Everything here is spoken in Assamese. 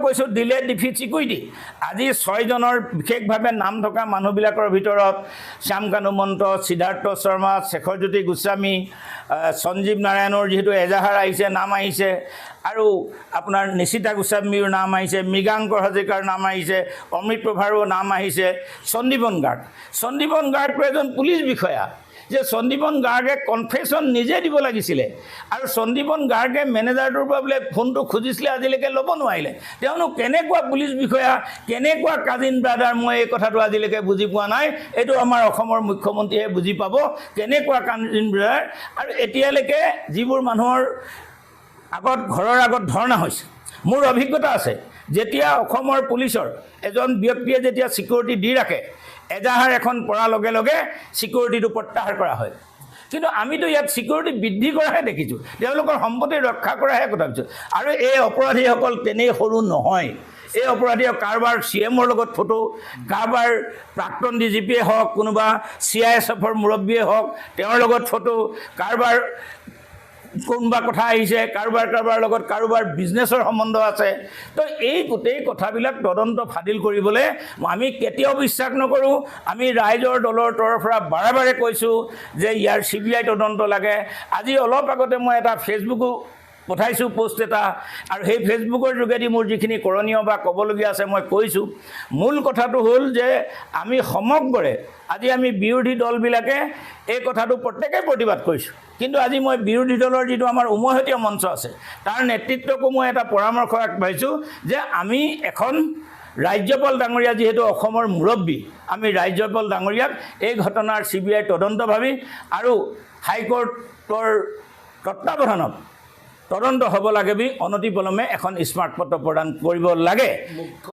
কৈছোঁ ডিলে ডিফিট চিকিউৰিটি আজি 6 জনৰ বিশেষভাৱে নাম থকা মানুহবিলাকৰ ভিতৰত শ্যামকানু মন্ত, সিদ্ধাৰ্থ শৰ্মা, শেখৰজ্যোতি গোস্বামী, সঞ্জীৱ নাৰায়ণৰ যিহেতু এজাহাৰ আহিছে, নাম আহিছে, আৰু আপোনাৰ নিশিতা গোস্বামীৰ নাম আহিছে, মৃগাংকৰ হাজৰিকাৰ নাম আহিছে, অমৃত প্ৰভাৰো নাম আহিছে, সন্দীপন গাৰ্গটো এজন পুলিচ বিষয়া যে সন্দীপন গাৰ্গে কনফেশ্যন নিজে দিব লাগিছিলে আৰু সন্দীপন গাৰ্গে মেনেজাৰটোৰ পৰা বোলে ফোনটো খুজিছিলে, আজিলৈকে ল'ব নোৱাৰিলে। তেওঁনো কেনেকুৱা পুলিচ বিষয়া, কেনেকুৱা কাজিন ব্ৰাদাৰ, মই এই কথাটো আজিলৈকে বুজি পোৱা নাই। এইটো আমাৰ অসমৰ মুখ্যমন্ত্ৰীয়ে বুজি পাব কেনেকুৱা কাজিন ব্ৰাদাৰ। আৰু এতিয়ালৈকে যিবোৰ মানুহৰ আগত ঘৰৰ আগত ধৰ্ণা হৈছে, মোৰ অভিজ্ঞতা আছে, যেতিয়া অসমৰ পুলিচৰ এজন ব্যক্তিয়ে যেতিয়া চিকিউৰিটি দি ৰাখে, এজাহাৰ এখন পৰাৰ লগে লগে চিকিউৰিটিটো প্ৰত্যাহাৰ কৰা হয়। কিন্তু আমিতো ইয়াত চিকিউৰিটি বৃদ্ধি কৰাহে দেখিছোঁ, তেওঁলোকৰ সম্পত্তি ৰক্ষা কৰাহে কথা কৈছোঁ। আৰু এই অপৰাধীসকল তেনেই সৰু নহয়। এই অপৰাধীয়ে কাৰোবাৰ CMৰ লগত ফটো, কাৰোবাৰ প্ৰাক্তন DGPয়ে হওক, কোনোবা CISFৰ মুৰব্বীয়ে হওক, তেওঁৰ লগত ফটো, কাৰোবাৰ কোনোবা কথা আহিছে, কাৰোবাৰ লগত কাৰোবাৰ বিজনেছৰ সম্বন্ধ আছে। তো এই গোটেই কথাবিলাক তদন্ত ফাদিল কৰিবলৈ আমি কেতিয়াও বিশ্বাস নকৰোঁ। আমি ৰাইজৰ দলৰ তৰফৰ পৰা বাৰে বাৰে কৈছোঁ যে ইয়াৰ CBI তদন্ত লাগে। আজি অলপ আগতে মই এটা ফেচবুকো পঠাইছোঁ পোষ্ট এটা, আৰু সেই ফেচবুকৰ যোগেদি মোৰ যিখিনি কৰণীয় বা ক'বলগীয়া আছে মই কৈছোঁ। মূল কথাটো হ'ল যে আমি সমগ্ৰে আজি আমি বিৰোধী দলবিলাকে এই কথাটো প্ৰত্যেকেই প্ৰতিবাদ কৰিছোঁ, কিন্তু আজি মই বিৰোধী দলৰ যিটো আমাৰ উমৈহতীয়া মঞ্চ আছে তাৰ নেতৃত্বকো মই এটা পৰামৰ্শ আগবাঢ়িছোঁ যে আমি এখন ৰাজ্যপাল ডাঙৰীয়া, যিহেতু অসমৰ মুৰব্বী, আমি ৰাজ্যপাল ডাঙৰীয়াক এই ঘটনাৰ CBI তদন্ত ভাবি আৰু হাইকোৰ্টৰ তত্বাৱধানত তদন্ত হ'ব লাগে বুলি অনতিপলমে এখন স্মাৰক পত্ৰ প্ৰদান কৰিব লাগে।